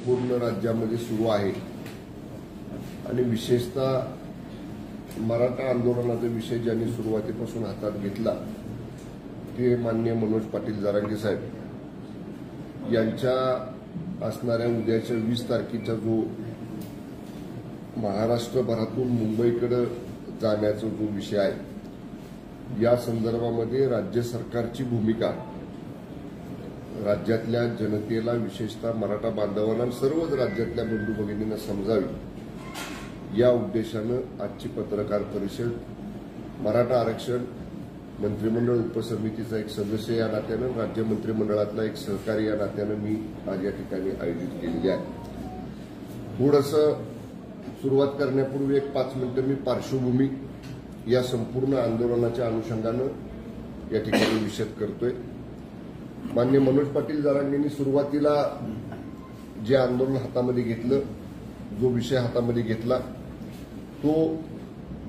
संपूर्ण राज्यामध्ये सुरू आहे आणि विशेषतः मराठा आंदोलनाचा विषय ज्यांनी सुरुवातीपासून हातात घेतला ते माननीय मनोज पाटील जरांगे साहेब यांच्या असणाऱ्या उद्याच्या 20 तारखेचा जो महाराष्ट्रभरातून मुंबईकडे जाण्याचा जो विषय आहे या संदर्भामध्ये राज्य सरकारची भूमिका राज्यातल्या जनतेला विशेषतः मराठा बांधवांना सर्वच राज्यातल्या बंधू भगिनींना समजावी या उद्देशानं आजची पत्रकार परिषद मराठा आरक्षण मंत्रिमंडळ उपसमितीचा एक सदस्य या नात्यानं राज्य मंत्रिमंडळातला एक सहकारी या नात्यानं मी आज या ठिकाणी आयोजित केलेली आहे। थोडंसं सुरुवात करण्यापूर्वी एक 5 मिनिटं मी पार्श्वभूमी या संपूर्ण आंदोलनाच्या अनुषंगानं या ठिकाणी विशद करतोय। माननीय मनोज पाटील जरांगेंनी सुरुवातीला जे आंदोलन हातामध्ये घेतलं, जो विषय हातामध्ये घेतला तो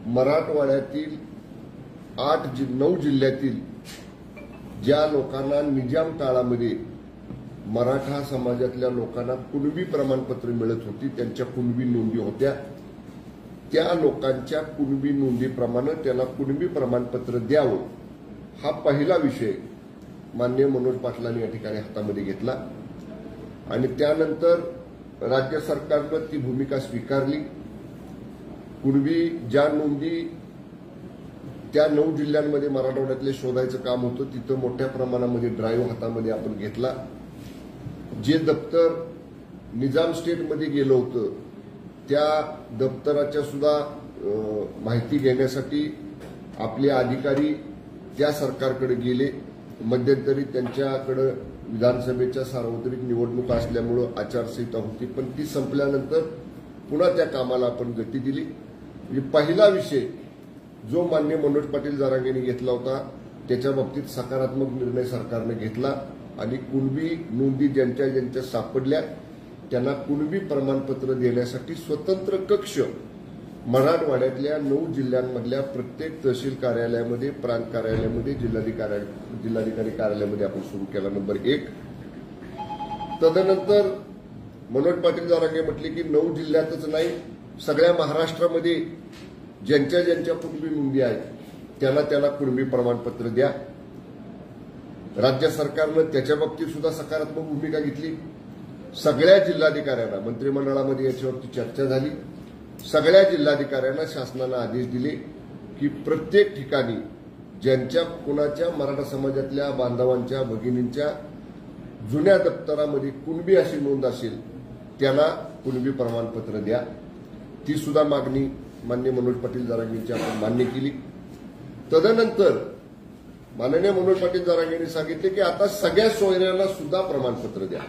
मराठवाड्यातील 9 जिल्ह्यातील ज्या लोकांना निजाम काळामध्ये मराठा समाजातल्या लोकांना कुणबी प्रमाणपत्र मिळत होती, त्यांच्या कुणबी नोंदी होत्या, त्या लोकांच्या कुणबी नोंदीप्रमाणे त्याला कुणबी प्रमाणपत्र द्यावं हा पहिला विषय माननीय मनोज पाटलांनी या ठिकाणी हातामध्ये घेतला आणि त्यानंतर राज्य सरकारनं ती भूमिका स्वीकारली। कुणबी ज्या नोंदी त्या 9 जिल्ह्यांमध्ये मराठवाड्यातले शोधायचं काम होतं तिथं मोठ्या प्रमाणामध्ये ड्राईव्ह हातामध्ये आपण घेतला। जे दप्तर निजाम स्टेटमध्ये गेलं होतं त्या दप्तराच्या सुद्धा माहिती घेण्यासाठी आपले अधिकारी त्या सरकारकडे गेले। मध्यंतरी त्यांच्याकडे विधानसभेच्या सार्वत्रिक निवडणुका असल्यामुळे आचारसंहिता होती, पण ती संपल्यानंतर पुन्हा त्या कामाला आपण गती दिली। म्हणजे पहिला विषय जो माननीय मनोज पाटील जरांगेंनी घेतला होता त्याच्या बाबतीत सकारात्मक निर्णय सरकारने घेतला आणि कुणबी नोंदी ज्यांच्या सापडल्या त्यांना कुणबी प्रमाणपत्र देण्यासाठी स्वतंत्र कक्ष मराठवाड्यातल्या 9 जिल्ह्यांमधल्या प्रत्येक तहसील कार्यालयामध्ये, प्रांत कार्यालयामध्ये, जिल्हाधिकारी कार्यालयामध्ये आपण सुरू केला नंबर 1। तदनंतर मनोज पाटील जरांगे म्हटले की 9 जिल्ह्यातच नाही सगळ्या महाराष्ट्रामध्ये ज्यांच्या कुणबी नोंदी आहेत त्याला कुणबी प्रमाणपत्र द्या। राज्य सरकारनं त्याच्या बाबतीत सुद्धा सकारात्मक भूमिका घेतली। सगळ्या जिल्हाधिकाऱ्यांना मंत्रिमंडळामध्ये याच्यावरती चर्चा झाली। सगळ्या जिल्हाधिकाऱ्यांना शासनानं आदेश दिले की प्रत्येक ठिकाणी ज्यांच्या कुणाच्या मराठा समाजातल्या बांधवांच्या भगिनींच्या जुन्या दप्तरामध्ये कुणबी अशी नोंद असेल त्याला कुणबी प्रमाणपत्र द्या। ती सुद्धा मागणी माननीय मनोज पाटील जरांगेंची आपण मान्य केली। तदनंतर माननीय मनोज पाटील जरांगेंनी सांगितले की आता सगळ्या सोयऱ्यांना सुद्धा प्रमाणपत्र द्या।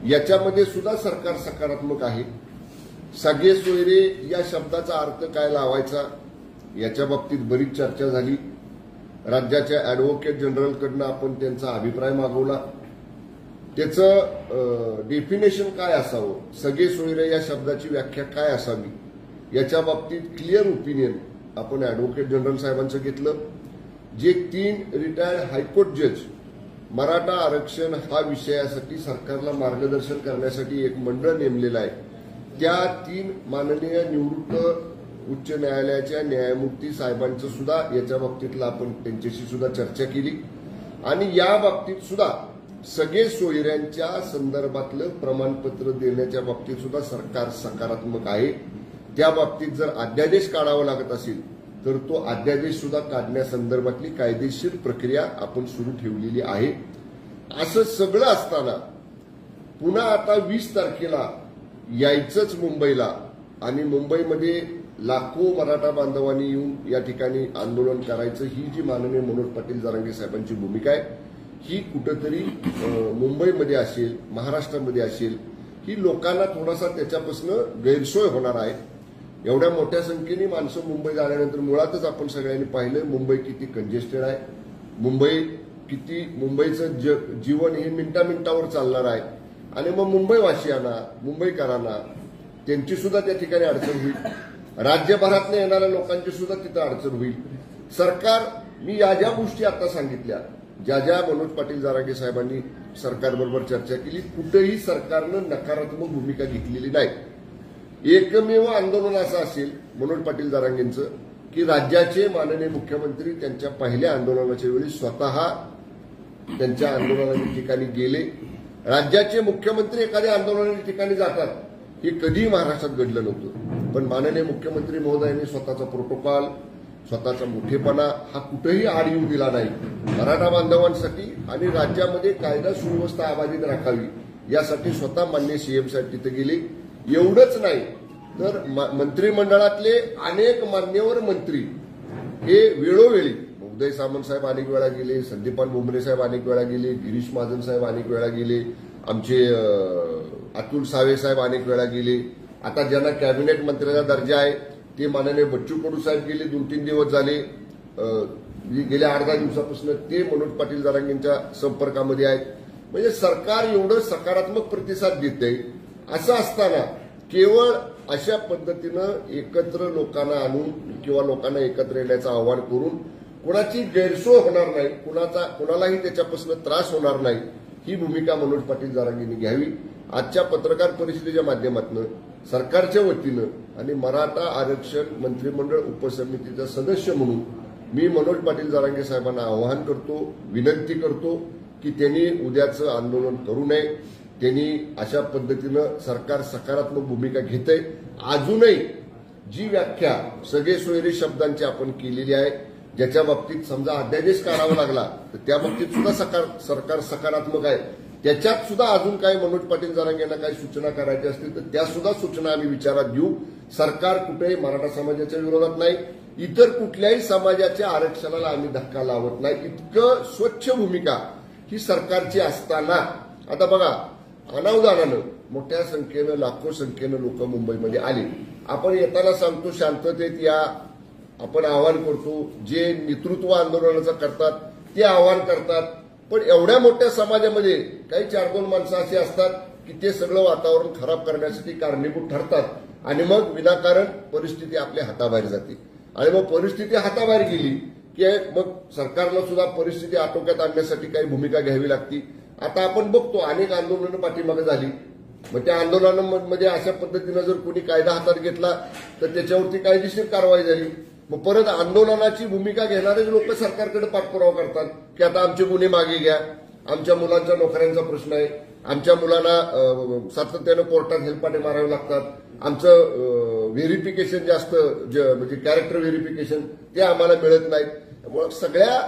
याच्यामध्ये सुद्धा सरकार सकारात्मक आहे। सगळे सोयरे या शब्दाचा अर्थ काय लावायचा याच्या बाबतीत बरीच चर्चा झाली। राज्याच्या अॅडव्होकेट जनरलकडनं आपण त्यांचा अभिप्राय मागवला। त्याचं डेफिनेशन काय असावं, सगळे सोयरे या शब्दाची व्याख्या काय असावी याच्या बाबतीत क्लिअर ओपिनियन आपण अॅडव्होकेट जनरल साहेबांचं घेतलं। जे 3 रिटायर्ड हायकोर्ट जज मराठा आरक्षण हा विषयासाठी सरकारला मार्गदर्शन करण्यासाठी एक मंडळ नेमलेलं आहे, त्या 3 माननीय निवृत्त उच्च न्यायालयाच्या न्यायमूर्ती साहेबांचं सुद्धा याच्या बाबतीतला आपण त्यांच्याशी सुद्धा चर्चा केली आणि या बाबतीत सुद्धा सगळे सोयऱ्यांच्या संदर्भातलं प्रमाणपत्र देण्याच्या बाबतीत सुद्धा सरकार सकारात्मक आहे। त्या बाबतीत जर अध्यादेश काढावा लागत असेल तर तो अध्यादेश सुद्धा काढण्यासंदर्भातली कायदेशीर प्रक्रिया आपण सुरू ठेवलेली आहे। असं सगळं असताना पुन्हा आता 20 तारखेला यायचंच मुंबईला आणि मुंबईमध्ये लाखो मराठा बांधवांनी येऊन या ठिकाणी आंदोलन करायचं ही जी माननीय मनोज पाटील जरांगे साहेबांची भूमिका आहे ही कुठेतरी मुंबईमध्ये असेल, महाराष्ट्रामध्ये असेल, ही लोकांना थोडासा त्याच्यापासून गैरसोय होणार आहे। एवढ्या मोठ्या संख्येने माणसं मुंबई जाण्यानंतर मुळातच आपण सगळ्यांनी पाहिलं मुंबई किती कंजेस्टेड आहे, मुंबईचं जीवन हे मिनिटावर चालणार आहे आणि मग मुंबईवासियांना, मुंबईकरांना त्यांची सुद्धा त्या ठिकाणी अडचण होईल। राज्यभरातून येणाऱ्या लोकांची सुद्धा तिथं अडचण होईल। सरकार, मी या ज्या गोष्टी आता सांगितल्या ज्या ज्या मनोज पाटील जरांगे साहेबांनी सरकारबरोबर चर्चा केली, कुठेही सरकारनं नकारात्मक भूमिका घेतलेली नाही. एकमेव आंदोलन असं असेल मनोज पाटील जरांगेंचं की राज्याचे माननीय मुख्यमंत्री त्यांच्या पहिल्या आंदोलनाच्या वेळी स्वतः त्यांच्या आंदोलनाच्या ठिकाणी गेले. राज्याचे मुख्यमंत्री एखाद्या आंदोलनाच्या ठिकाणी जातात हे कधीही महाराष्ट्रात घडलं नव्हतं. पण माननीय मुख्यमंत्री महोदयांनी स्वतःचा प्रोटोकॉल, स्वतःचा मोठेपणा हा कुठेही आड येऊ दिला नाही. मराठा बांधवांसाठी आणि राज्यामध्ये कायदा सुव्यवस्था अबाधित राखावी यासाठी स्वतः माननीय सीएम साहेब तिथे गेले. एवढंच नाही तर मंत्रिमंडळातले अनेक मान्यवर मंत्री हे वेळोवेळी, उदय सामंत साहेब अनेक वेळा गेले, संदीपान भुमरे साहेब अनेक वेळा गेले, गिरीश महाजन साहेब अनेक वेळा गेले, आमचे अतुल सावे साहेब अनेक वेळा गेले. आता ज्यांना कॅबिनेट मंत्र्याचा दर्जा आहे ते माननीय बच्चू कडू साहेब गेले, 2-3 दिवस झाले, गेल्या 8-10 दिवसापासून ते मनोज पाटील जरांगेंच्या संपर्कामध्ये आहेत. म्हणजे सरकार एवढं सकारात्मक प्रतिसाद देते. असं असताना केवळ अशा पद्धतीनं एकत्र लोकांना आणून किंवा लोकांना एकत्र येण्याचं आवाहन करून कुणाची गैरसोय होणार नाही, कुणालाही त्याच्यापासून त्रास होणार नाही, ही भूमिका मनोज पाटील जरांगेंनी घ्यावी. आजच्या पत्रकार परिषदेच्या माध्यमातून सरकारच्या वतीनं आणि मराठा आरक्षण मंत्रिमंडळ उपसमितीचा सदस्य म्हणून मी मनोज पाटील जरांगे साहेबांना आवाहन करतो, विनंती करतो की त्यांनी उद्याचं आंदोलन करू नये. त्यांनी अशा पद्धतीनं सरकार सकारात्मक भूमिका घेतंय. अजूनही जी व्याख्या सगळे सोयरे शब्दांची आपण केलेली आहे, ज्याच्या बाबतीत समजा अध्यादेश काढावा लागला तर त्या बाबतीत सुद्धा सरकार सकारात्मक आहे. त्याच्यात सुद्धा अजून काही मनोज पाटील जरांगेंना काही सूचना करायच्या असतील तर त्या सुद्धा सूचना आम्ही विचारात घेऊ. सरकार कुठेही मराठा समाजाच्या विरोधात नाही, इतर कुठल्याही समाजाच्या आरक्षणाला आम्ही धक्का लावत नाही. इतकं स्वच्छ भूमिका ही सरकारची असताना आता बघा, अनावधानानं मोठ्या संख्येनं, लाखो संख्येनं लोक मुंबईमध्ये आले. आपण येताना सांगतो शांततेत या, आपण आवाहन करतो, जे नेतृत्व आंदोलनाचं करतात ते आवाहन करतात. पण एवढ्या मोठ्या समाजामध्ये काही 4-2 माणसं अशी असतात की ते सगळं वातावरण खराब करण्यासाठी कारणीभूत ठरतात आणि मग विनाकारण परिस्थिती आपल्या हाताबाहेर जाते. आणि मग परिस्थिती हाताबाहेर गेली की मग सरकारला सुद्धा परिस्थिती आटोक्यात आणण्यासाठी काही भूमिका घ्यावी लागते. आता आपण बघतो अनेक आंदोलनं पाठीमागे झाली, मग त्या आंदोलनांमध्ये अशा पद्धतीनं जर कोणी कायदा हातात घेतला तर त्याच्यावरती कायदेशीर कारवाई झाली. मग परत आंदोलनाची भूमिका घेणारेच लोक सरकारकडे पाठपुरावा करतात की आता आमचे गुन्हे मागे घ्या, आमच्या मुलांच्या नोकऱ्यांचा प्रश्न आहे, आमच्या मुलांना सातत्यानं कोर्टात हेलपाटे मारावे लागतात, आमचं व्हेरिफिकेशन जास्त म्हणजे कॅरेक्टर व्हेरिफिकेशन ते आम्हाला मिळत नाही. त्यामुळे सगळ्या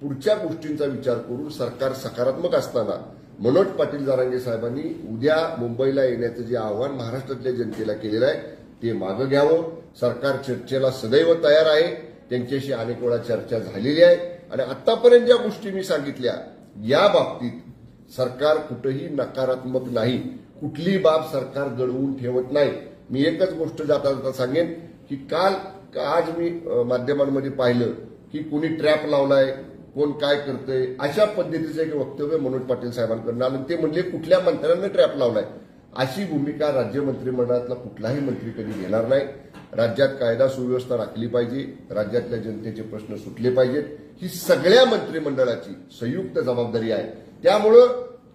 पुढच्या गोष्टींचा विचार करून सरकार सकारात्मक असताना मनोज पाटील जरांगे साहेबांनी उद्या मुंबईला येण्याचं जे आव्हान महाराष्ट्रातल्या जनतेला केलेलं आहे ते मागं घ्यावं. सरकार चर्चेला सदैव तयार आहे, त्यांच्याशी अनेक वेळा चर्चा झालेली आहे आणि आतापर्यंत ज्या गोष्टी मी सांगितल्या या बाबतीत सरकार कुठेही नकारात्मक नाही, कुठली बाब सरकार दडवून ठेवत नाही. मी एकच गोष्ट जाता जाता सांगेन की आज मी माध्यमांमध्ये पाहिलं की कोणी ट्रॅप लावलाय, कोण काय करतंय, अशा पद्धतीचं एक वक्तव्य मनोज पाटील साहेबांकडून आलं. ते म्हणले कुठल्या मंत्र्यांना ट्रॅप लावलाय. अशी भूमिका राज्य मंत्रिमंडळातला कुठलाही मंत्री कधी घेणार नाही. राज्यात कायदा सुव्यवस्था राखली पाहिजे, राज्यातल्या जनतेचे प्रश्न सुटले पाहिजेत, ही सगळ्या मंत्रिमंडळाची संयुक्त जबाबदारी आहे. त्यामुळं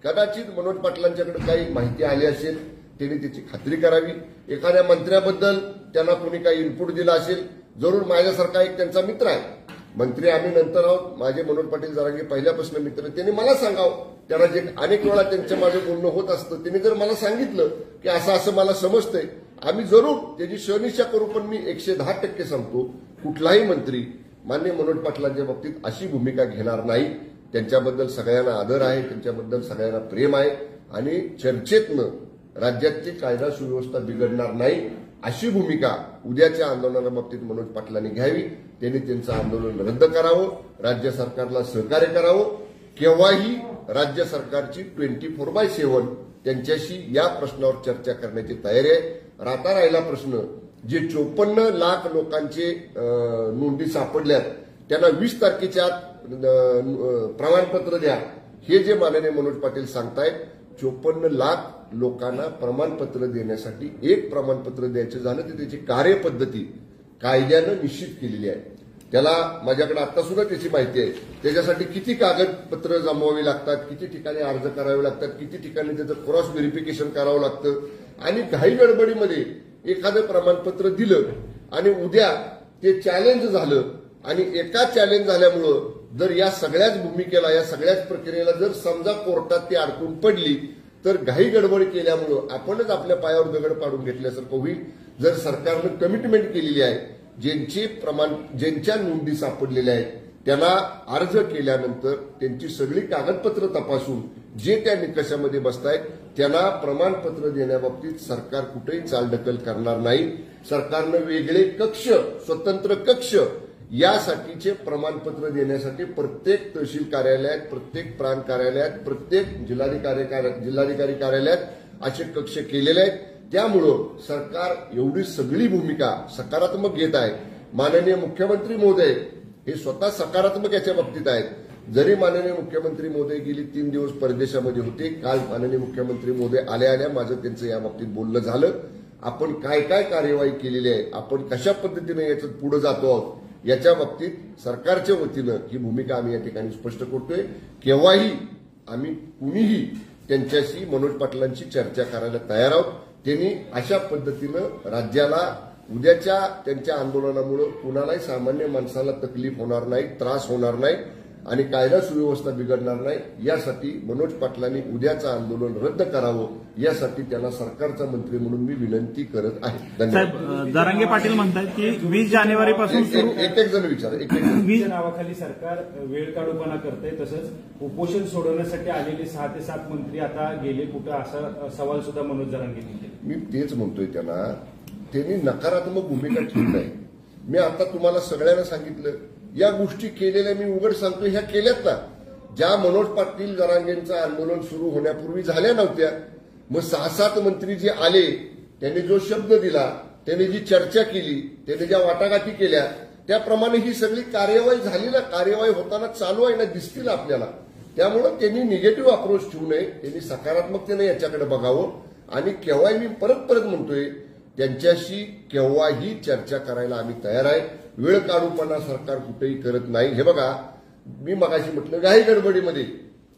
कदाचित मनोज पाटलांच्याकडे काही माहिती आली असेल, त्यांनी त्याची खात्री करावी. एखाद्या मंत्र्याबद्दल त्यांना कोणी काही इनपुट दिला असेल, जरूर माझ्यासारखा एक त्यांचा मित्र आहे, मंत्री आम्ही नंतर आहोत, माझे मनोज पाटील जरांगे पहिल्यापासून मित्र, त्यांनी मला सांगावं. त्यांना जे अनेक वेळा त्यांच्या माझं बोलणं होत असतं, त्यांनी जर मला सांगितलं की असं मला समजतंय, आम्ही जरूर त्याची शहनिशा करू. पण मी 110% सांगतो, कुठलाही मंत्री माननीय मनोज पाटलांच्या बाबतीत अशी भूमिका घेणार नाही. त्यांच्याबद्दल सगळ्यांना आदर आहे, त्यांच्याबद्दल सगळ्यांना प्रेम आहे आणि चर्चेतनं राज्यातली कायदा सुव्यवस्था बिघडणार नाही अशी भूमिका उद्याच्या आंदोलनाबाबतीत मनोज पाटलांनी घ्यावी. त्यांनी त्यांचं आंदोलन रद्द करावं, राज्य सरकारला सहकार्य करावं. केव्हाही राज्य सरकारची 24/7 त्यांच्याशी या प्रश्नावर चर्चा करण्याची तयारी आहे. राहता राहिला प्रश्न, जे 54 लाख लोकांचे नोंदी सापडल्यात त्यांना 20 तारखेच्या आत प्रमाणपत्र द्या, हे जे माननीय मनोज पाटील सांगतायत. 54 लाख लोकांना प्रमाणपत्र देण्यासाठी एक प्रमाणपत्र द्यायचं झालं तर त्याची कार्यपद्धती कायद्यानं निश्चित केलेली आहे. त्याला माझ्याकडे आता सुद्धा त्याची माहिती आहे. त्याच्यासाठी किती कागदपत्र जमवावी लागतात, किती ठिकाणी अर्ज करावे लागतात, किती ठिकाणी त्याचं क्रॉस व्हेरिफिकेशन करावं लागतं. आणि घाई गडबडीमध्ये एखादं प्रमाणपत्र दिलं आणि उद्या ते चॅलेंज झालं आणि एका चॅलेंज झाल्यामुळं जर या सगळ्याच भूमिकेला, या सगळ्याच प्रक्रियेला जर समजा कोर्टात ती अडकून पडली तर घाई गडबड केल्यामुळं आपणच आपल्या पायावर दगड पाडून घेतल्यासारखं होईल. जर सरकारनं कमिटमेंट केलेली आहे, ज्यांच्या नोंदी सापडलेल्या आहेत त्यांना अर्ज केल्यानंतर त्यांची सगळी कागदपत्र तपासून जे त्या निकषामध्ये बसतायत त्यांना प्रमाणपत्र देण्याबाबतीत सरकार कुठेही चालढकल करणार नाही. सरकारनं वेगळे कक्ष, स्वतंत्र कक्ष यासाठीचे प्रमाणपत्र देण्यासाठी प्रत्येक तहसील कार्यालयात, प्रत्येक प्रांत कार्यालयात, प्रत्येक जिल्हाधिकारी कार्यालयात असे कक्ष केलेले आहेत. त्यामुळं सरकार एवढी सगळी भूमिका सकारात्मक घेत आहे. माननीय मुख्यमंत्री महोदय हे स्वतः सकारात्मक याच्या बाबतीत आहेत. जरी माननीय मुख्यमंत्री महोदय गेली 3 दिवस परदेशामध्ये होते, काल माननीय मुख्यमंत्री महोदय आल्या माझं त्यांचं या बाबतीत बोलणं झालं. आपण काय काय कार्यवाही केलेली आहे, आपण कशा पद्धतीने याच्यात पुढे जातो आहोत याच्या बाबतीत सरकारच्या वतीनं ही भूमिका आम्ही या ठिकाणी स्पष्ट करतोय. केव्हाही आम्ही कुणीही त्यांच्याशी, मनोज पाटलांशी चर्चा करायला तयार आहोत. त्यांनी अशा पद्धतीनं राज्याला उद्याच्या त्यांच्या आंदोलनामुळे कुणालाही सामान्य माणसाला तकलीफ होणार नाही, त्रास होणार नाही आणि कायदा सुव्यवस्था बिघडणार नाही. यासाठी मनोज पाटलांनी उद्याचं आंदोलन रद्द करावं, यासाठी त्यांना सरकारचा मंत्री म्हणून मी विनंती करत आहे. धन्यवाद. जरांगे पाटील म्हणतात की 20 जानेवारीपासून एक जण विचार, एक नावाखाली सरकार वेळ काढूपणा करते. तसंच उपोषण सोडवण्यासाठी आलेले 6 ते 7 मंत्री आता गेले कुठं, असा सवाल सुद्धा मनोज जरांगेंनी केला. मी तेच म्हणतोय त्यांनी नकारात्मक भूमिका ठेवली आहे. मी आता तुम्हाला सगळ्यांना सांगितलं, या गोष्टी केलेल्या मी उघड सांगतोय, ह्या केल्यात ना. ज्या मनोज पाटील जरांगेंचं आंदोलन सुरू होण्यापूर्वी झाल्या नव्हत्या. मग 6-7 मंत्री जे आले, त्यांनी जो शब्द दिला, त्यांनी जी चर्चा केली, त्यांनी ज्या वाटाघाटी केल्या, त्याप्रमाणे ही सगळी कार्यवाही झाली ना. कार्यवाही होताना चालू आहे ना, दिसतील आपल्याला. त्यामुळं त्यांनी निगेटिव्ह अप्रोच ठेवू नये, त्यांनी सकारात्मकतेने याच्याकडे बघावं. आणि केव्हाही मी परत म्हणतोय, त्यांच्याशी केव्हाही चर्चा करायला आम्ही तयार आहे. वेळ काढूपणा सरकार कुठेही करत नाही. हे बघा, मी मगाशी म्हटलं, घाई गडबडीमध्ये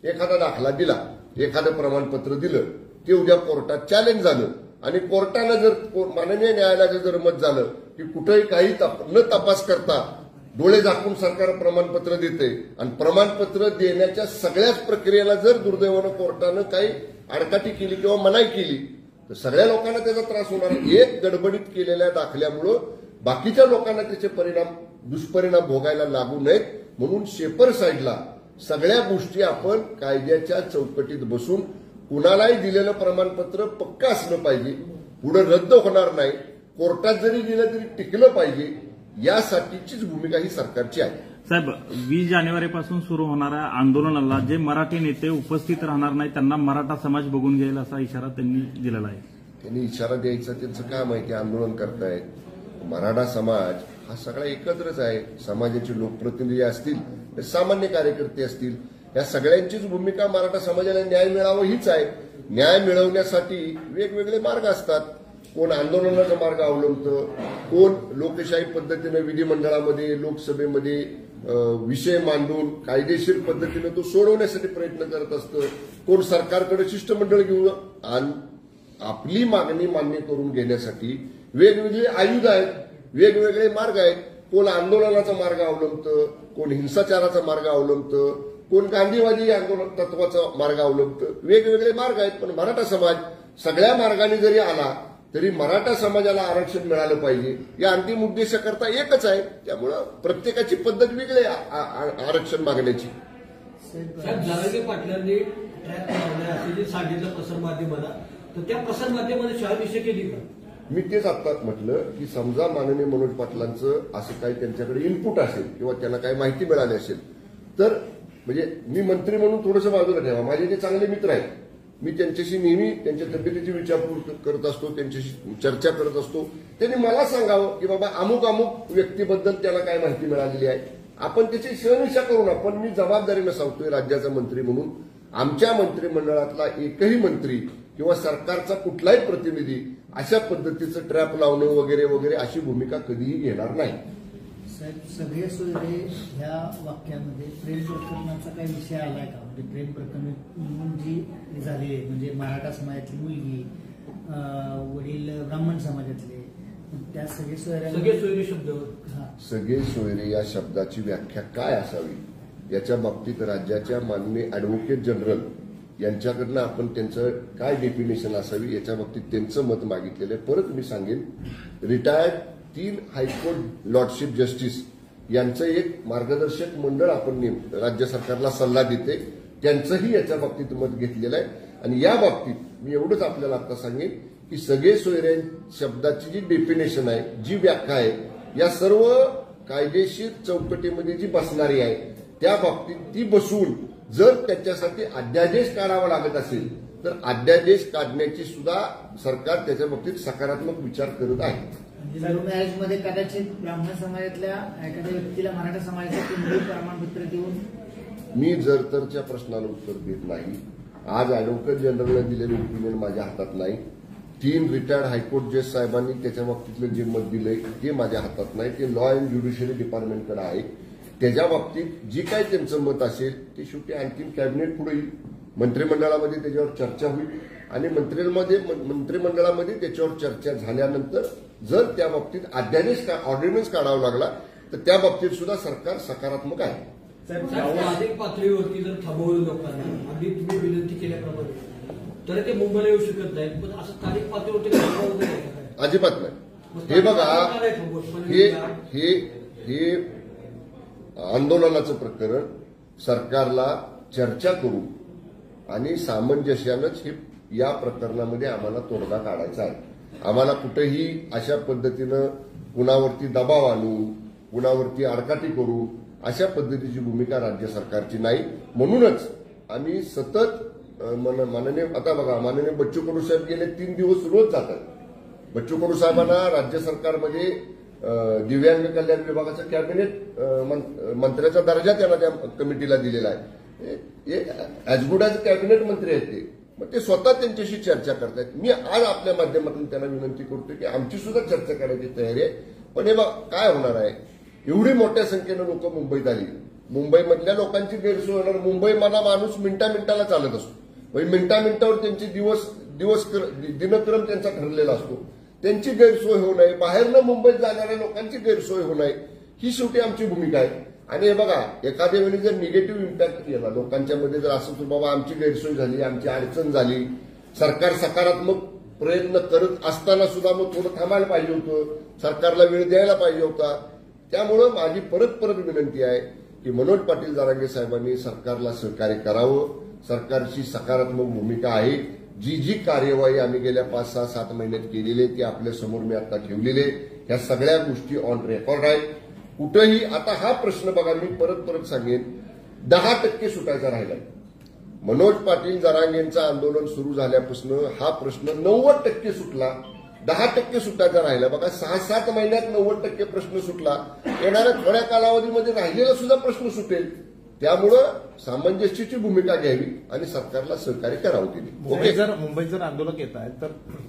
एखादा दाखला दिला, एखादं प्रमाणपत्र दिलं, ते उद्या कोर्टात चॅलेंज झालं आणि कोर्टानं जर, माननीय न्यायालयाचं जर मत झालं की कुठेही काही न तपास करता डोळे झाकून सरकार प्रमाणपत्र देते आणि प्रमाणपत्र देण्याच्या सगळ्याच प्रक्रियेला जर दुर्दैवानं कोर्टानं काही आडकाठी केली किंवा मनाई केली तर सगळ्या लोकांना त्याचा त्रास होणार. एक गडबडीत केलेल्या दाखल्यामुळं बाकीच्या लोकांना त्याचे दुष्परिणाम भोगायला लागू नयेत. म्हणून शेपर साईडला सगळ्या गोष्टी आपण कायद्याच्या चौकटीत बसून, कुणालाही दिलेलं प्रमाणपत्र पक्का असलं पाहिजे, पुढे रद्द होणार नाही, कोर्टात जरी दिलं तरी टिकलं पाहिजे, यासाठीचीच भूमिका ही सरकारची आहे. साहेब, 20 जानेवारीपासून सुरू होणाऱ्या आंदोलनाला जे मराठी नेते उपस्थित राहणार नाही त्यांना मराठा समाज बघून घेईल असा इशारा त्यांनी दिलेला आहे. त्यांनी इशारा द्यायचा त्यांचं काय माहिती, आंदोलन करतायत. मराठा समाज हा सगळा एकत्रच आहे. समाजाचे लोकप्रतिनिधी असतील, सामान्य कार्यकर्ते असतील, या सगळ्यांचीच भूमिका मराठा समाजाला न्याय मिळावा हीच आहे. न्याय मिळवण्यासाठी वेगवेगळे मार्ग असतात. कोण आंदोलनाचा मार्ग अवलंबतं, कोण लोकशाही पद्धतीनं विधिमंडळामध्ये, लोकसभेमध्ये विषय मांडून कायदेशीर पद्धतीनं तो सोडवण्यासाठी प्रयत्न करत असतं, कोण सरकारकडे शिष्टमंडळ घेऊन आपली मागणी मान्य करून घेण्यासाठी वेगवेगळे आयुध आहेत, वेगवेगळे मार्ग आहेत. कोण आंदोलनाचा मार्ग अवलंबतं, कोण हिंसाचाराचा मार्ग अवलंबतं, कोण गांधीवादी आंदोलन तत्वाचा मार्ग अवलंबतं. वेगवेगळे मार्ग आहेत. पण मराठा समाज सगळ्या मार्गाने जरी आला तरी मराठा समाजाला आरक्षण मिळालं पाहिजे, या अंतिम उद्देशाकरता एकच आहे. त्यामुळं प्रत्येकाची पद्धत वेगळी आहे आरक्षण मागण्याची. जरांगे पाटलांनी ट्रॅक लावलाय असे जे सांगितलं प्रसारमाध्यमाला, तर त्या प्रसारमाध्यमाने शहानिशा केली का? मी तेच आत्ता म्हटलं की समजा माननीय मनोज पाटलांचं असं काही त्यांच्याकडे इनपुट असेल किंवा त्यांना काही माहिती मिळाली असेल तर, म्हणजे मी मंत्री म्हणून थोडंसं बाजूला ठेवा. माझे जे चांगले मित्र आहेत, मी त्यांच्याशी नेहमी त्यांच्या तब्येतीची विचारपूस करत असतो, त्यांच्याशी चर्चा करत असतो. त्यांनी मला सांगावं की बाबा अमुक व्यक्तीबद्दल त्याला काय माहिती मिळालेली आहे, आपण त्याची शहनिशा करू ना. पण मी जबाबदारीनं सांगतोय राज्याचा मंत्री म्हणून, आमच्या मंत्रिमंडळातला एकही मंत्री किंवा सरकारचा कुठलाही प्रतिनिधी अशा पद्धतीचं ट्रॅप लावणं वगैरे वगैरे अशी भूमिका कधीही घेणार नाही. साहेब, सगळे सोयरे ह्या वाक्यामध्ये प्रेम प्रकरणाचा काही विषय आलाय का? म्हणजे प्रेम प्रकरण जी झाली आहे, म्हणजे मराठा समाजातली मुलगी, वडील ब्राह्मण समाजातले, त्या सगळे सोयरे शब्द. सगळे सोयरे या शब्दाची व्याख्या काय असावी याच्या बाबतीत राज्याच्या माननीय ऍडव्होकेट जनरल यांच्याकडनं आपण त्यांचं काय डेफिनेशन असावी याच्या बाबतीत त्यांचं मत मागितलेलं आहे. परत मी सांगेन, रिटायर्ड 3 हायकोर्ट लॉर्डशिप जस्टिस यांचं एक मार्गदर्शक मंडळ आपण राज्य सरकारला सल्ला देते, त्यांचंही याच्या बाबतीत मत घेतलेलं आहे. आणि या बाबतीत मी एवढंच आपल्याला आता सांगेन की सगळे सोयरे शब्दाची जी डेफिनेशन आहे, जी व्याख्या आहे, या सर्व कायदेशीर चौकटीमध्ये जी बसणारी आहे त्या बाबतीत ती बसवून जर त्याच्यासाठी अध्यादेश काढावा लागत असेल तर अध्यादेश काढण्याची सुद्धा सरकार त्याच्या बाबतीत सकारात्मक विचार करत आहे. लव्ह मॅरेजमध्ये कदाचित ब्राह्मण समाजातल्या एखाद्या व्यक्तीला मराठा समाजाचं कुंडली प्रमाणपत्र देऊन मी जर तरच्या प्रश्नाला उत्तर देत नाही. आज ऍडव्होकेट जनरलने दिलेलं ओपिनियन माझ्या हातात नाही. 3 रिटायर्ड हायकोर्ट जज साहेबांनी त्याच्या बाबतीतलं जे मत दिलंय ते माझ्या हातात नाही, ते लॉ अँड ज्युडिशरी डिपार्टमेंटकडे आहे. त्याच्या बाबतीत जी काही त्यांचं मत असेल ते शेवटी आणखी कॅबिनेट पुढे येईल, मंत्रिमंडळामध्ये त्याच्यावर चर्चा होईल आणि मंत्रिमंडळामध्ये त्याच्यावर चर्चा झाल्यानंतर जर त्या बाबतीत अध्यादेश ऑर्डिनन्स काढावा लागला तर त्या बाबतीत सुद्धा सरकार सकारात्मक आहे. स्थानिक पातळीवरती जर थांबवलं लोकांना, आधी तुम्ही विनंती केल्याप्रमाणे, तर ते मुंबईला येऊ शकत नाहीत, पण असं स्थानिक पातळीवरती अजिबात नाही. हे बघा, हे आंदोलनाचं प्रकरण सरकारला चर्चा करून आणि सामंजस्यानंच हे या प्रकरणामध्ये आम्हाला तोडगा काढायचा आहे. आम्हाला कुठेही अशा पद्धतीनं कुणावरती दबाव आणून कुणावरती आडकाठी करू अशा पद्धतीची भूमिका राज्य सरकारची नाही. म्हणूनच आम्ही सतत माननीय बच्चू कडू साहेब गेले 3 दिवस रोज जातात. बच्चू कडू साहेबांना राज्य सरकारमध्ये दिव्यांग कल्याण विभागाचा कॅबिनेट मंत्र्याचा दर्जा त्यांना त्या कमिटीला दिलेला आहे. ॲज गुड ॲज कॅबिनेट मंत्री आहेत ते. मग ते स्वतः त्यांच्याशी चर्चा करतायत. मी आज आपल्या माध्यमातून त्यांना विनंती करतो की आमची सुद्धा चर्चा करायची तयारी आहे. पण हे काय होणार आहे, एवढी मोठ्या संख्येनं लोक मुंबईत आली, मुंबईमधल्या लोकांची गैरसोय होणार. मुंबई मला माणूस मिनिटाला चालत असतो, मिनिटावर त्यांचे दिनक्रम त्यांचा ठरलेला असतो. त्यांची गैरसोय होऊ नये, बाहेरनं मुंबईत जाणाऱ्या लोकांची गैरसोय होऊ नये, ही शेवटी आमची भूमिका आहे. आणि हे बघा, एखाद्या वेळी जर निगेटिव्ह इम्पॅक्ट केला लोकांच्या मध्ये, जर असं बाबा आमची गैरसोय झाली, आमची अडचण झाली, सरकार सकारात्मक प्रयत्न करत असताना सुद्धा मग थोडं थांबायला पाहिजे होतं, सरकारला वेळ द्यायला पाहिजे होता. त्यामुळं माझी परत विनंती आहे की मनोज पाटील जरांगे साहेबांनी सरकारला सहकार्य करावं. सरकारची सकारात्मक भूमिका आहे. जी कार्यवाही आम्ही गेल्या 5, 6, 7 महिन्यात केलेली ती आपल्या समोर मी आता ठेवलेले, ह्या सगळ्या गोष्टी ऑन रेकॉर्ड आहेत. कुठेही आता हा प्रश्न बघा, मी परत सांगेन, 10% सुटायचा राहिलाय. मनोज पाटील जरांगेंचं आंदोलन सुरू झाल्यापासून हा प्रश्न 90% सुटला, 10% सुटायचा राहिला. बघा, 6-7 महिन्यात 90% प्रश्न सुटला. येणाऱ्या थोड्या कालावधीमध्ये राहिलेला सुद्धा प्रश्न सुटेल. त्यामुळं सामंजस्याची भूमिका घ्यावी आणि सरकारला सहकार्य करावं. मुंबईत जर आंदोलक येत आहेत तर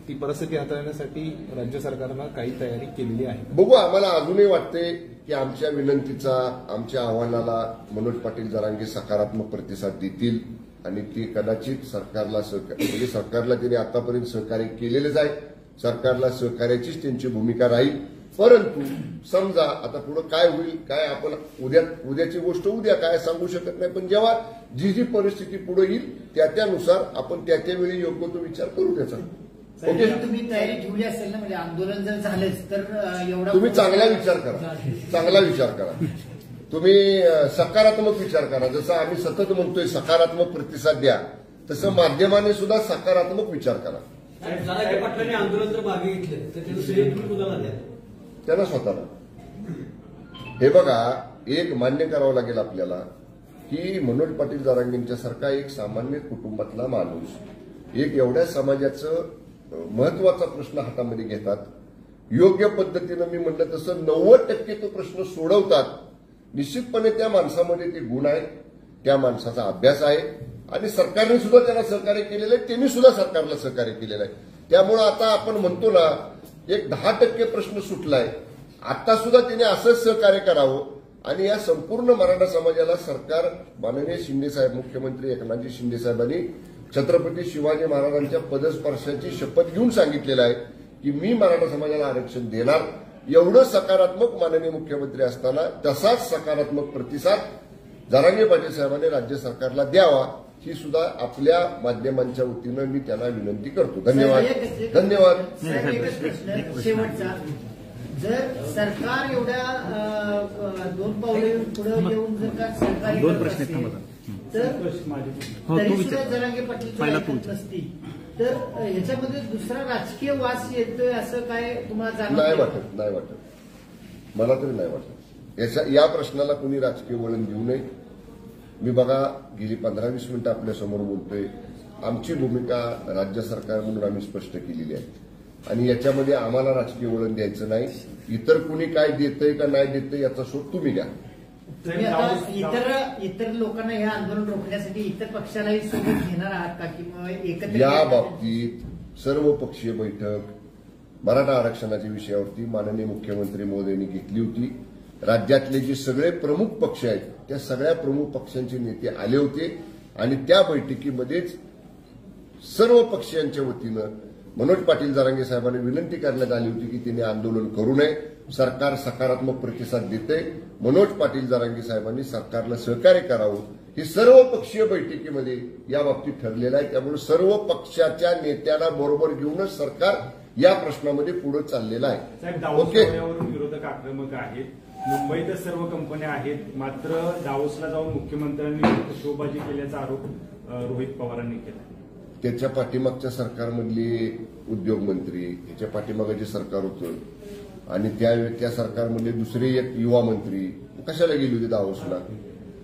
ती परिस्थिती हाताळण्यासाठी राज्य सरकारनं काही तयारी केलेली आहे. बघू, आम्हाला अजूनही वाटते की आमच्या विनंतीचा, आमच्या आव्हानाला मनोज पाटील जरांगे सकारात्मक प्रतिसाद देतील आणि ते कदाचित सरकारला म्हणजे सरकारला त्यांनी आतापर्यंत सहकार्य केलेलेच आहे. सरकारला सहकार्याचीच त्यांची भूमिका राहील. परंतु समजा आता पुढे काय होईल, काय आपण उद्याची गोष्ट उद्या काय सांगू शकत नाही. पण जेव्हा जी परिस्थिती पुढे येईल त्यानुसार आपण त्यावेळी योग्य तो विचार करू त्याचा. ओके, तुम्ही तयारी ठेवली असेल ना, म्हणजे आंदोलन जर झालेच तर एवढा तुम्ही चांगला विचार करा, तुम्ही सकारात्मक विचार करा. जसं आम्ही सतत म्हणतोय सकारात्मक प्रतिसाद द्या, तसं माध्यमाने सुद्धा सकारात्मक विचार करा. जरांगे पाटलांनी आंदोलन जर मागे घेतलं तर त्याचं श्रेय तुम्ही कुणाला द्या? त्यांना स्वतःला. हे बघा, एक मान्य करावं लागेल आपल्याला की मनोज पाटील जरांगेंच्या सारखा एक सामान्य कुटुंबातला माणूस एक एवढ्या समाजाचं महत्वाचा प्रश्न हातामध्ये घेतात, योग्य पद्धतीनं मी म्हणलं तसं 90% तो प्रश्न सोडवतात. निश्चितपणे त्या माणसामध्ये ते गुण आहेत, त्या माणसाचा अभ्यास आहे आणि सरकारने सुद्धा त्यांना सहकार्य केलेलं आहे, त्यांनी सुद्धा सरकारला सहकार्य केलेलं आहे. त्यामुळे आता आपण म्हणतो ना, एक 10% प्रश्न सुटलाय. आता सुद्धा तिने असंच सहकार्य करावं आणि या संपूर्ण मराठा समाजाला सरकार माननीय शिंदेसाहेब, मुख्यमंत्री एकनाथजी शिंदे साहेबांनी छत्रपती शिवाजी महाराजांच्या पदस्पर्शाची शपथ घेऊन सांगितलेलं आहे की मी मराठा समाजाला आरक्षण देणार. एवढं सकारात्मक माननीय मुख्यमंत्री असताना तसाच सकारात्मक प्रतिसाद जरांगे पाटील साहेबांनी राज्य सरकारला द्यावा, ही सुद्धा आपल्या माध्यमांच्या वतीनं मी त्यांना विनंती करतो. धन्यवाद. धन्यवाद. साहेब, एकच प्रश्न शेवटचा. जर सरकार एवढ्या 2 पावले पुढे येऊन जर का सरकारी दोन करत प्रश्न आहेत, असेल, थांबा. तर हो, तरी तू सुद्धा विचार. जरांगे पाटील पहिला तू ऐकत नसतील तर ह्याच्यामध्ये दुसरा राजकीय वास येतोय असं काय तुम्हाला नाही जाणवतं? नाही वाटत. मला तरी नाही वाटत. या प्रश्नाला कुणी राजकीय वळण देऊ नये. मी बघा गेली 15-20 मिनिटं आपल्यासमोर बोलतोय. आमची भूमिका राज्य सरकार म्हणून आम्ही स्पष्ट केलेली आहे आणि याच्यामध्ये आम्हाला राजकीय वळण द्यायचं नाही. इतर कुणी काय देतंय का नाही देतंय याचा शोध तुम्ही घ्या. तुम्ही आता इतर लोकांना हे आंदोलन रोखण्यासाठी इतर पक्षालाही सोबत घेणार आहात का किंवा एकत्र या बाबतीत सर्वपक्षीय बैठक मराठा आरक्षणाच्या विषयावरती माननीय मुख्यमंत्री महोदयांनी घेतली होती. राज्यातले जे सगळे प्रमुख पक्ष आहेत त्या सगळ्या प्रमुख पक्षांचे नेते आले होते आणि त्या बैठकीमध्येच सर्व पक्षांच्या वतीनं मनोज पाटील जरांगे साहेबांनी विनंती करण्यात आली होती की त्यांनी आंदोलन करू नये. सरकार सकारात्मक प्रतिसाद देते. मनोज पाटील जरांगे साहेबांनी सरकारला सहकार्य करावं हे सर्व पक्षीय बैठकीमध्ये या बाबतीत ठरलेलं आहे. त्यामुळे सर्व पक्षाच्या नेत्यांना बरोबर घेऊनच सरकार या प्रश्नामध्ये पुढे चाललेलं आहे. साहेब, दावोस ओके. दौऱ्यावरून विरोधक आक्रमक आहेत. मुंबईतच सर्व कंपन्या आहेत, मात्र दावोसला जाऊन मुख्यमंत्र्यांनी शोबाजी केल्याचा आरोप रोहित पवारांनी केला. त्याच्या पाठीमागच्या सरकारमधले उद्योग मंत्री, त्याच्या पाठीमागं जे सरकार होतं आणि त्या सरकारमधले दुसरे एक युवा मंत्री कशाला गेले होते दावोसला?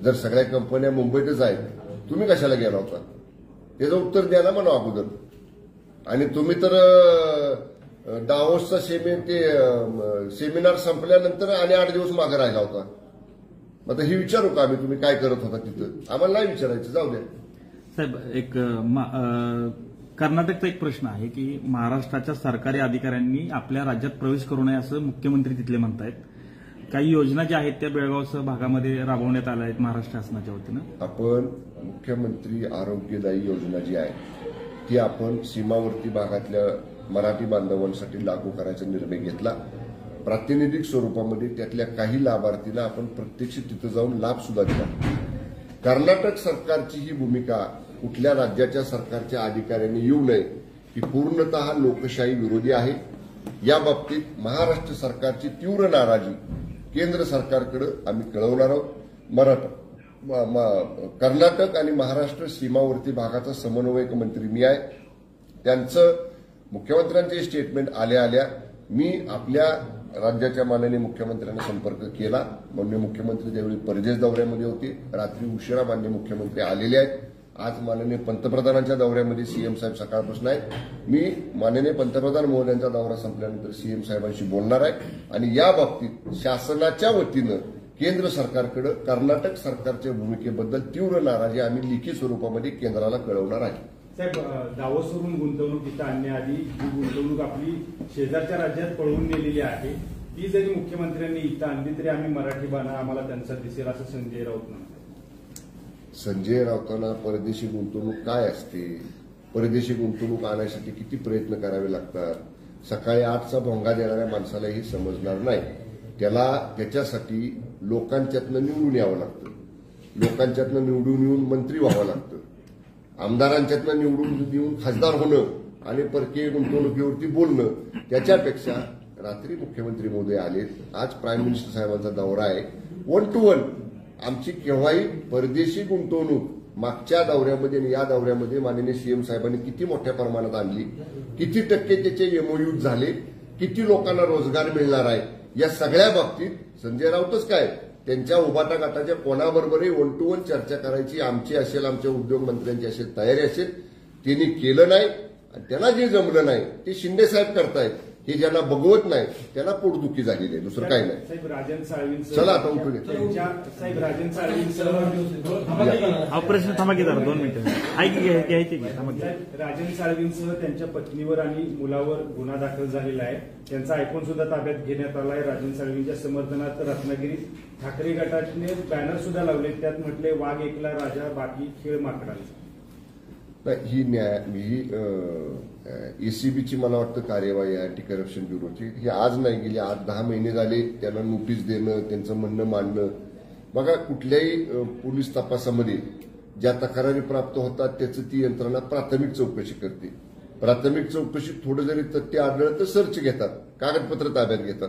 जर सगळ्या कंपन्या मुंबईतच आहेत तुम्ही कशाला गेला होता? त्याचं उत्तर द्या ना म्हणा अगोदर. आणि तुम्ही तर दावोसचा सेमिनार संपल्यानंतर आणि 8 दिवस मागे राहिला होता. आता ही विचारू का आम्ही तुम्ही काय करत होता तिथं? आम्हाला नाही विचारायचं, जाऊ द्या. साहेब, एक कर्नाटकचा एक प्रश्न आहे की महाराष्ट्राच्या सरकारी अधिकाऱ्यांनी आपल्या राज्यात प्रवेश करू नये असं मुख्यमंत्री तिथले म्हणतायत. काही योजना ज्या आहेत त्या बेळगावसह भागामध्ये राबवण्यात आल्या आहेत महाराष्ट्र शासनाच्या वतीनं. आपण मुख्यमंत्री आरोग्यदायी योजना जी आहे ती आपण सीमावर्ती भागातल्या मराठी बांधवांसाठी लागू करायचा निर्णय घेतला. प्रातिनिधिक स्वरूपामध्ये त्यातल्या काही लाभार्थींना आपण प्रत्यक्ष तिथं जाऊन लाभ सुद्धा दिला. कर्नाटक सरकारची ही भूमिका कुठल्या राज्याच्या सरकारच्या अधिकाऱ्यांनी येऊ नये ही पूर्णतः लोकशाही विरोधी आहे. या बाबतीत महाराष्ट्र सरकारची तीव्र नाराजी केंद्र सरकारकडे आम्ही कळवणार आहोत. कर्नाटक आणि महाराष्ट्र सीमावर्ती भागाचा समन्वयक मंत्री मी आहे. त्यांचं मुख्यमंत्र्यांचे स्टेटमेंट आल्या मी आपल्या राज्याच्या माननीय मुख्यमंत्र्यांना संपर्क केला. माननीय मुख्यमंत्री त्यावेळी परदेश दौऱ्यामध्ये होते. रात्री उशिरा माननीय मुख्यमंत्री आलेले आहेत. आज माननीय पंतप्रधानांच्या दौऱ्यामध्ये सीएम साहेब सकाळपासून आहेत. मी माननीय पंतप्रधान महोदयांचा दौरा संपल्यानंतर सीएम साहेबांशी बोलणार आहे आणि या बाबतीत शासनाच्या वतीनं केंद्र सरकारकडे कर्नाटक सरकारच्या भूमिकेबद्दल तीव्र नाराजी आम्ही लिखित स्वरूपामध्ये केंद्राला कळवणार आहे. साहेब, दावोसवरून गुंतवणूक इथं आणण्याआधी ही गुंतवणूक आपली शेजारच्या राज्यात पळवून नेलेली आहे. ती जरी मुख्यमंत्र्यांनी इथं आणली तरी आम्ही मराठी बाणा आम्हाला त्यांचा दिसेल असं संजय राऊत म्हणतात. संजय राऊतांना परदेशी गुंतवणूक काय असते, परदेशी गुंतवणूक आणण्यासाठी किती प्रयत्न करावे लागतात, सकाळी 8चा भोंगा देणाऱ्या माणसाला हे समजणार नाही. त्याच्यासाठी लोकांच्यातनं निवडून यावं लागतं. लोकांच्यातनं निवडून येऊन मंत्री व्हावं लागतं. आमदारांच्यातनं निवडून येऊन खासदार होणं आणि परकीय गुंतवणुकीवरती बोलणं त्याच्यापेक्षा रात्री मुख्यमंत्री महोदय आलेत. आज प्राईम मिनिस्टर साहेबांचा दौरा आहे. 1 to 1 आमची केव्हाही परदेशी गुंतवणूक मागच्या दौऱ्यामध्ये आणि या दौऱ्यामध्ये माननीय सीएम साहेबांनी किती मोठ्या प्रमाणात आणली, किती टक्के त्याचे एमओयू झाले, किती लोकांना रोजगार मिळणार आहे, या सगळ्या बाबतीत संजय राऊतच काय त्यांच्या उभाटा गटाच्या कोणाबरोबरही 1 to 1 चर्चा करायची आमची असेल, आमच्या उद्योग मंत्र्यांची असेल तयारी असेल. त्यांनी केलं नाही आणि त्यांना जे जमलं नाही ते शिंदे साहेब करतायत. हे ज्यांना बघवत नाही त्यांना पोटदुखी झालेली आहे, दुसरं काही नाही. साहेब राजन साळवींसह चला आता उठून येतो. साहेब राजन साळवींसह ऑपरेशन थांबा की जरा 2 मिनिटं आहे की घ्यायचे की थांबा की. साहेब राजन साळवींसह त्यांच्या पत्नीवर आणि मुलावर गुन्हा दाखल झालेला आहे. त्यांचा आयफोन सुद्धा ताब्यात घेण्यात आला आहे. राजन साळवींच्या समर्थनात रत्नागिरीत ठाकरे गटाने बॅनर सुद्धा लावले. त्यात म्हटले वाघ एकला राजा बाकी खेळ माकडांचा. ही एसीबीची मला वाटतं कार्यवाही आहे, अँटी करप्शन ब्युरोची. ही आज नाही, गेली 8-10 महिने झाले त्यांना नोटीस देणं, त्यांचं म्हणणं मांडणं. बघा, कुठल्याही पोलीस तपासामध्ये ज्या तक्रारी प्राप्त होतात त्याचं ती यंत्रणा प्राथमिक चौकशी करते. प्राथमिक चौकशीत थोडं जरी तथ्य आढळलं तर सर्च घेतात, कागदपत्र ताब्यात घेतात.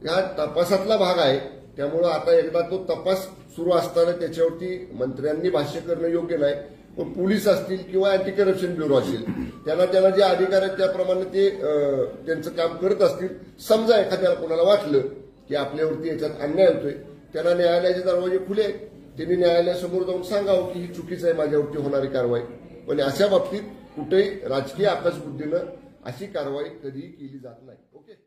हा तपासातला भाग आहे. त्यामुळं आता एकदा तो तपास सुरू असताना त्याच्यावरती मंत्र्यांनी भाष्य करणं योग्य नाही. पण पोलीस असतील किंवा अँटी करप्शन ब्युरो असेल त्यांना जे अधिकार आहेत त्याप्रमाणे ते त्यांचं काम करत असतील. समजा एखाद्याला कोणाला वाटलं की आपल्यावरती याच्यात अन्याय होतोय, त्यांना न्यायालयाचे दरवाजे खुले आहेत. त्यांनी न्यायालयासमोर जाऊन सांगावं की ही चुकीचं आहे माझ्यावरती होणारी कारवाई. पण अशा बाबतीत कुठेही राजकीय आकाशबुद्धीनं अशी कारवाई कधीही केली जात नाही. ओके.